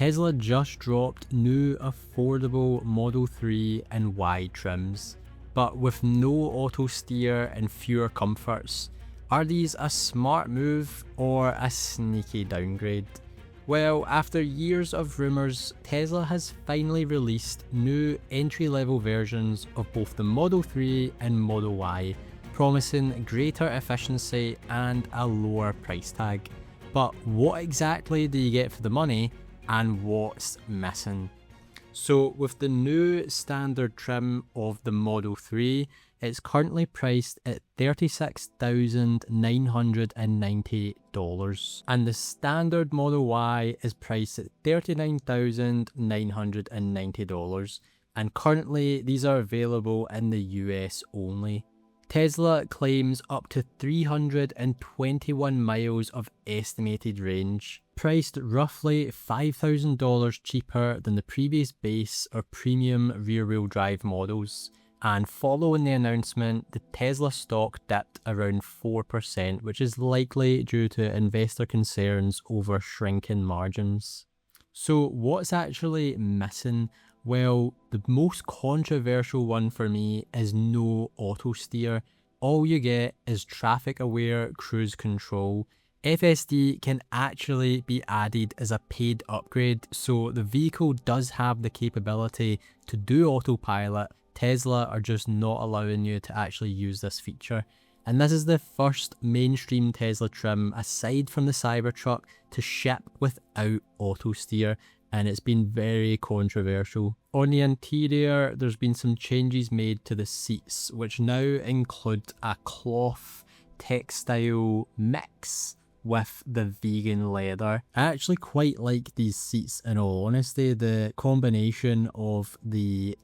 Tesla just dropped new affordable Model 3 and Y trims, but with no Autosteer and fewer comforts. Are these a smart move or a sneaky downgrade? Well, after years of rumours, Tesla has finally released new entry-level versions of both the Model 3 and Model Y, promising greater efficiency and a lower price tag. But what exactly do you get for the money, and what's missing? So with the new standard trim of the Model 3, it's currently priced at $36,990, and the standard Model Y is priced at $39,990, and currently these are available in the US only. Tesla claims up to 321 miles of estimated range, priced roughly $5,000 cheaper than the previous base or premium rear-wheel drive models. And following the announcement, the Tesla stock dipped around 4%, which is likely due to investor concerns over shrinking margins. So what's actually missing? Well, the most controversial one for me is no Autosteer. All you get is traffic-aware cruise control. FSD can actually be added as a paid upgrade, so the vehicle does have the capability to do autopilot. Tesla are just not allowing you to actually use this feature. And this is the first mainstream Tesla trim, aside from the Cybertruck, to ship without Autosteer, and it's been very controversial. On the interior, there's been some changes made to the seats, which now include a cloth textile mix with the vegan leather. I actually quite like these seats, in all honesty. The combination of the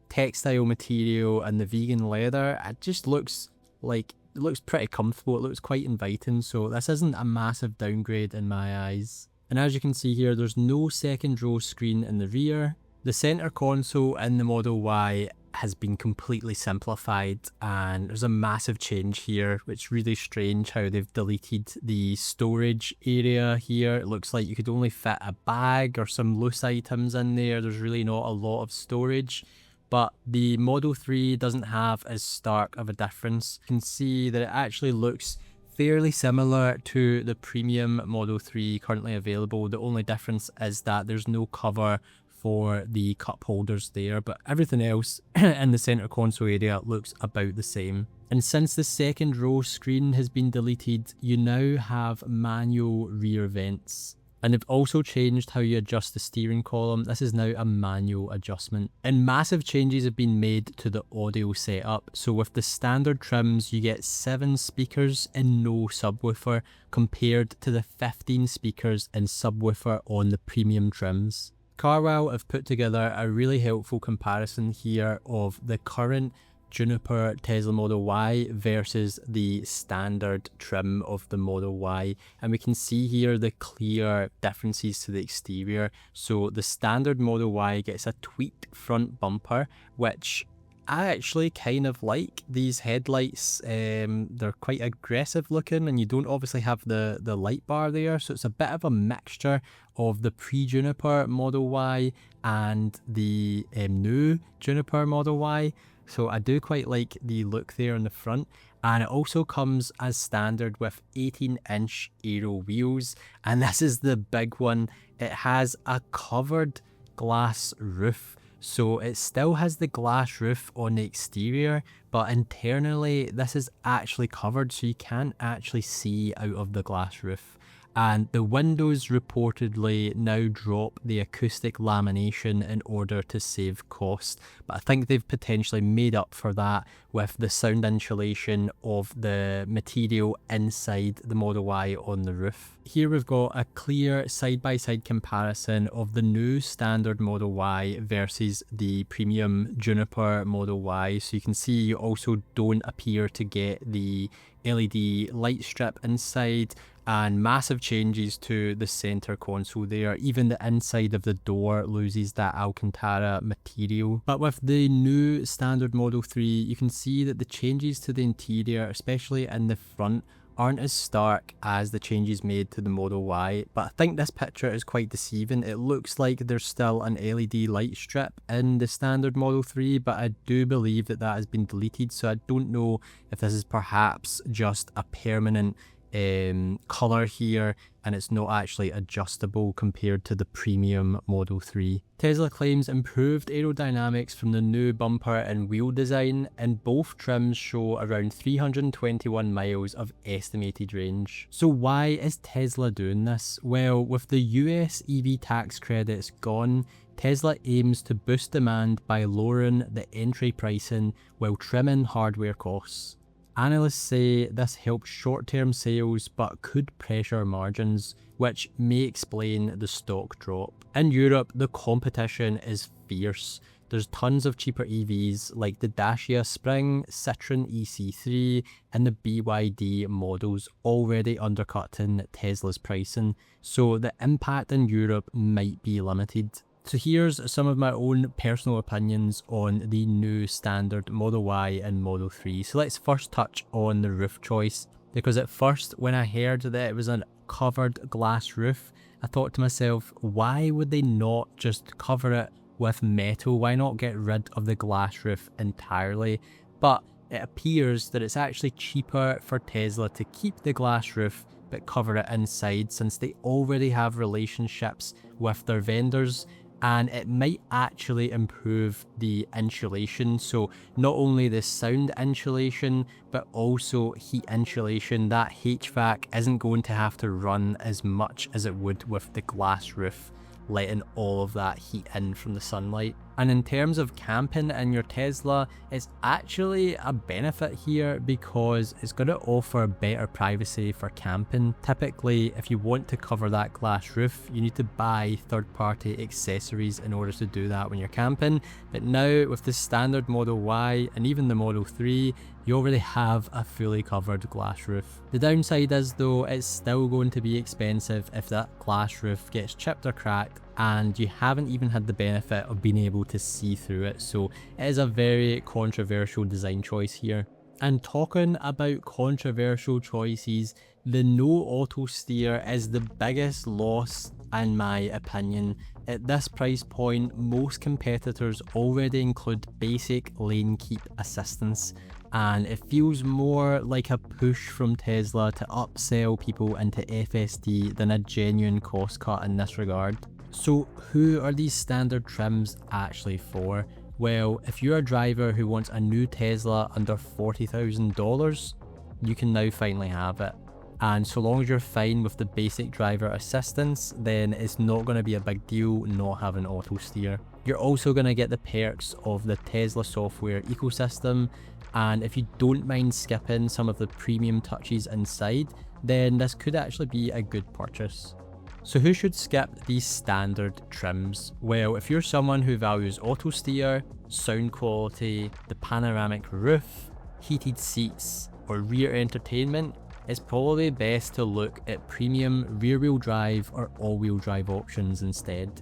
textile material and the vegan leather, it just looks pretty comfortable. It looks quite inviting, so this isn't a massive downgrade in my eyes. And as you can see here, there's no second row screen in the rear. The center console in the Model Y has been completely simplified, and there's a massive change here, which is really strange how they've deleted the storage area here. It looks like you could only fit a bag or some loose items in there. There's really not a lot of storage. But the Model 3 doesn't have as stark of a difference. You can see that it actually looks fairly similar to the premium Model 3 currently available. The only difference is that there's no cover for the cup holders there, but everything else in the center console area looks about the same. And since the second row screen has been deleted, you now have manual rear vents. And they've also changed how you adjust the steering column. This is now a manual adjustment. And massive changes have been made to the audio setup. So with the standard trims, you get 7 speakers and no subwoofer, compared to the 15 speakers and subwoofer on the premium trims. Carwow have put together a really helpful comparison here of the current Juniper Tesla Model Y versus the standard trim of the Model Y, and we can see here the clear differences to the exterior. So the standard Model Y gets a tweaked front bumper, which I actually kind of like. These headlights, they're quite aggressive looking, and you don't obviously have the light bar there, so it's a bit of a mixture of the pre-Juniper Model Y and the new Juniper Model Y. So I do quite like the look there in the front, and it also comes as standard with 18-inch aero wheels, and this is the big one. It has a covered glass roof, so it still has the glass roof on the exterior, but internally this is actually covered, so you can't actually see out of the glass roof. And the windows reportedly now drop the acoustic lamination in order to save cost, but I think they've potentially made up for that with the sound insulation of the material inside the Model Y on the roof. Here we've got a clear side-by-side comparison of the new standard Model Y versus the premium Juniper Model Y. So you can see you also don't appear to get the LED light strip inside, and massive changes to the center console there. Even the inside of the door loses that Alcantara material. But with the new standard Model 3, you can see that the changes to the interior, especially in the front, aren't as stark as the changes made to the Model Y, but I think this picture is quite deceiving. It looks like there's still an LED light strip in the standard Model 3, but I do believe that that has been deleted, so I don't know if this is perhaps just a permanent color here and it's not actually adjustable compared to the premium Model 3. Tesla claims improved aerodynamics from the new bumper and wheel design, and both trims show around 321 miles of estimated range. So why is Tesla doing this? Well, with the US EV tax credits gone, Tesla aims to boost demand by lowering the entry pricing while trimming hardware costs. Analysts say this helps short-term sales but could pressure margins, which may explain the stock drop. In Europe, the competition is fierce. There's tons of cheaper EVs like the Dacia Spring, Citroën EC3 and the BYD models already undercutting Tesla's pricing, so the impact in Europe might be limited. So here's some of my own personal opinions on the new standard Model Y and Model 3. So let's first touch on the roof choice, because at first when I heard that it was a covered glass roof, I thought to myself, why would they not just cover it with metal? Why not get rid of the glass roof entirely? But it appears that it's actually cheaper for Tesla to keep the glass roof but cover it inside, since they already have relationships with their vendors, and it might actually improve the insulation. So not only the sound insulation but also heat insulation. That HVAC isn't going to have to run as much as it would with the glass roof, letting all of that heat in from the sunlight. And in terms of camping in your Tesla, it's actually a benefit here because it's going to offer better privacy for camping. Typically, if you want to cover that glass roof, you need to buy third-party accessories in order to do that when you're camping. But now with the standard Model Y and even the Model 3, you already have a fully covered glass roof. The downside is though, it's still going to be expensive if that glass roof gets chipped or cracked and you haven't even had the benefit of being able to see through it. So it is a very controversial design choice here. And talking about controversial choices, the no auto steer is the biggest loss in my opinion. At this price point, most competitors already include basic lane keep assistance, and it feels more like a push from Tesla to upsell people into FSD than a genuine cost cut in this regard. So who are these standard trims actually for? Well, if you're a driver who wants a new Tesla under $40,000, you can now finally have it. And so long as you're fine with the basic driver assistance, then it's not going to be a big deal not having auto steer. You're also going to get the perks of the Tesla software ecosystem, and if you don't mind skipping some of the premium touches inside, then this could actually be a good purchase. So who should skip these standard trims? Well, if you're someone who values auto steer, sound quality, the panoramic roof, heated seats, or rear entertainment, it's probably best to look at premium rear-wheel drive or all-wheel drive options instead.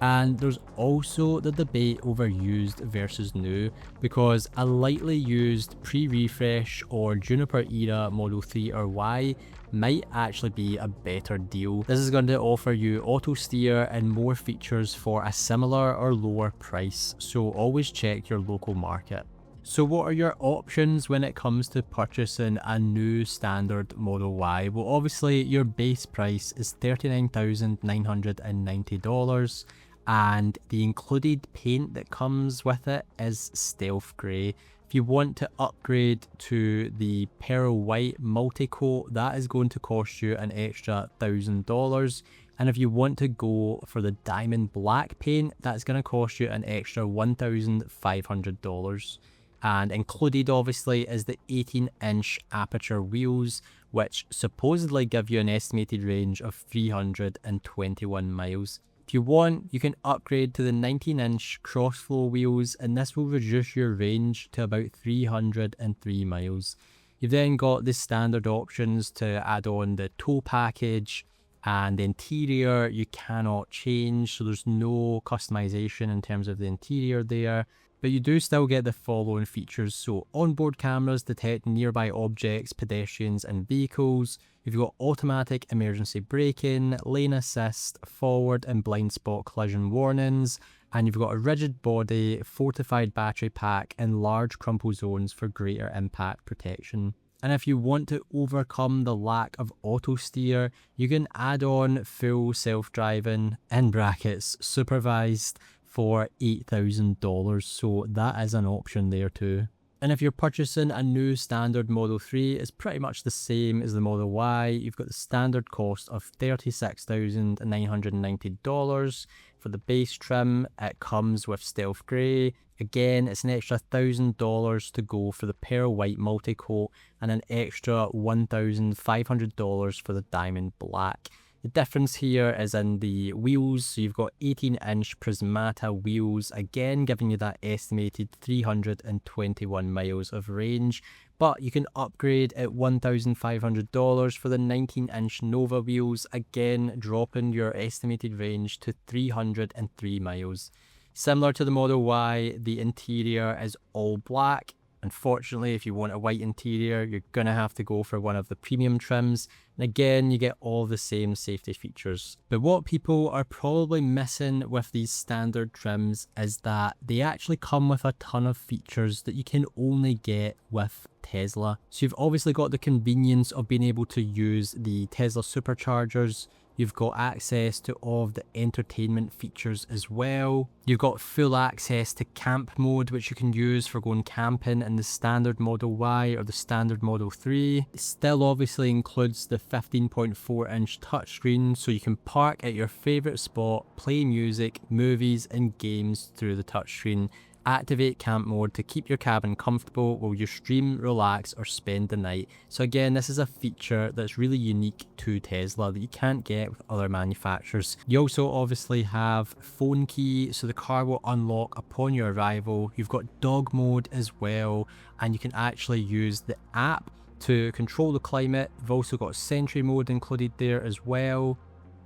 And there's also the debate over used versus new, because a lightly used pre-refresh or Juniper era Model 3 or Y might actually be a better deal. This is going to offer you auto steer and more features for a similar or lower price, so always check your local market. So what are your options when it comes to purchasing a new standard Model Y? Well, obviously your base price is $39,990, and the included paint that comes with it is stealth grey. If you want to upgrade to the pearl white multi-coat, that is going to cost you an extra $1,000. And if you want to go for the diamond black paint, that's going to cost you an extra $1,500. And included obviously is the 18-inch aperture wheels, which supposedly give you an estimated range of 321 miles. If you want, you can upgrade to the 19-inch cross-flow wheels, and this will reduce your range to about 303 miles. You've then got the standard options to add on the tow package, and the interior you cannot change, so there's no customization in terms of the interior there. But you do still get the following features. So onboard cameras detect nearby objects, pedestrians and vehicles. You've got automatic emergency braking, lane assist, forward and blind spot collision warnings, and you've got a rigid body, fortified battery pack and large crumple zones for greater impact protection. And if you want to overcome the lack of auto steer, you can add on full self-driving, in brackets, supervised, for $8,000, so that is an option there too. And if you're purchasing a new standard Model 3, it's pretty much the same as the Model Y. You've got the standard cost of $36,990 for the base trim. It comes with Stealth Grey. Again, it's an extra $1,000 to go for the Pearl White multi-coat and an extra $1,500 for the Diamond Black. The difference here is in the wheels, so you've got 18-inch Prismata wheels, again giving you that estimated 321 miles of range, but you can upgrade at $1,500 for the 19-inch Nova wheels, again dropping your estimated range to 303 miles. Similar to the Model Y, the interior is all black. Unfortunately, if you want a white interior, you're going to have to go for one of the premium trims. And again, you get all the same safety features. But what people are probably missing with these standard trims is that they actually come with a ton of features that you can only get with Tesla. So you've obviously got the convenience of being able to use the Tesla superchargers. You've got access to all of the entertainment features as well. You've got full access to camp mode, which you can use for going camping in the standard Model Y or the standard Model 3. It still obviously includes the 15.4-inch touchscreen, so you can park at your favourite spot, play music, movies and games through the touchscreen. Activate camp mode to keep your cabin comfortable while you stream, relax or spend the night. So again, this is a feature that's really unique to Tesla that you can't get with other manufacturers. You also obviously have phone key, so the car will unlock upon your arrival. You've got dog mode as well, and you can actually use the app to control the climate. You've also got Sentry mode included there as well.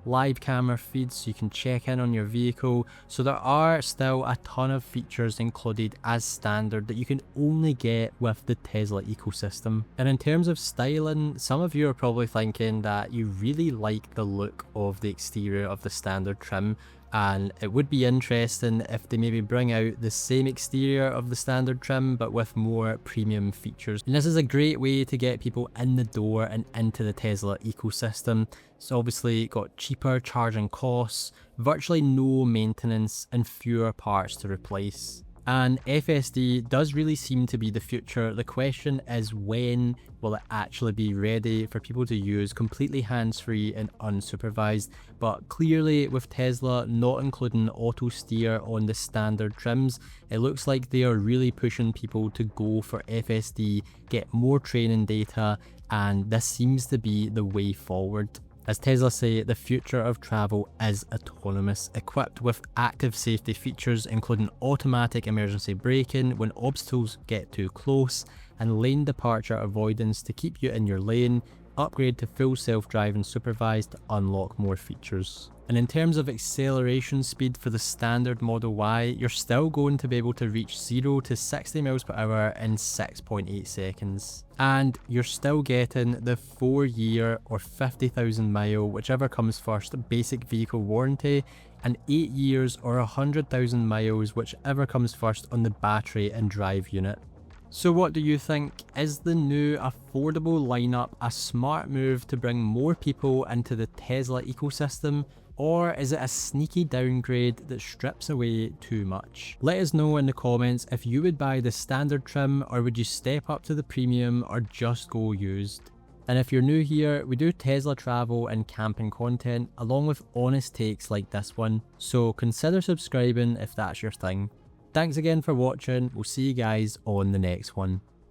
Live camera feeds, so you can check in on your vehicle. So there are still a ton of features included as standard that you can only get with the Tesla ecosystem. And in terms of styling, some of you are probably thinking that you really like the look of the exterior of the standard trim, and it would be interesting if they maybe bring out the same exterior of the standard trim but with more premium features. And this is a great way to get people in the door and into the Tesla ecosystem. It's obviously got cheaper charging costs, virtually no maintenance and fewer parts to replace. And FSD does really seem to be the future. The question is, when will it actually be ready for people to use completely hands-free and unsupervised? But clearly with Tesla not including auto steer on the standard trims, it looks like they are really pushing people to go for FSD, get more training data, and this seems to be the way forward. As Tesla say, the future of travel is autonomous, equipped with active safety features including automatic emergency braking when obstacles get too close, and lane departure avoidance to keep you in your lane. Upgrade to full self-driving supervised to unlock more features. And in terms of acceleration speed for the standard Model Y, you're still going to be able to reach 0 to 60 miles per hour in 6.8 seconds. And you're still getting the 4-year or 50,000 mile, whichever comes first, basic vehicle warranty, and 8 years or 100,000 miles, whichever comes first on the battery and drive unit. So what do you think? Is the new affordable lineup a smart move to bring more people into the Tesla ecosystem? Or is it a sneaky downgrade that strips away too much? Let us know in the comments if you would buy the standard trim, or would you step up to the premium, or just go used. And if you're new here, we do Tesla travel and camping content along with honest takes like this one, so consider subscribing if that's your thing. Thanks again for watching, we'll see you guys on the next one.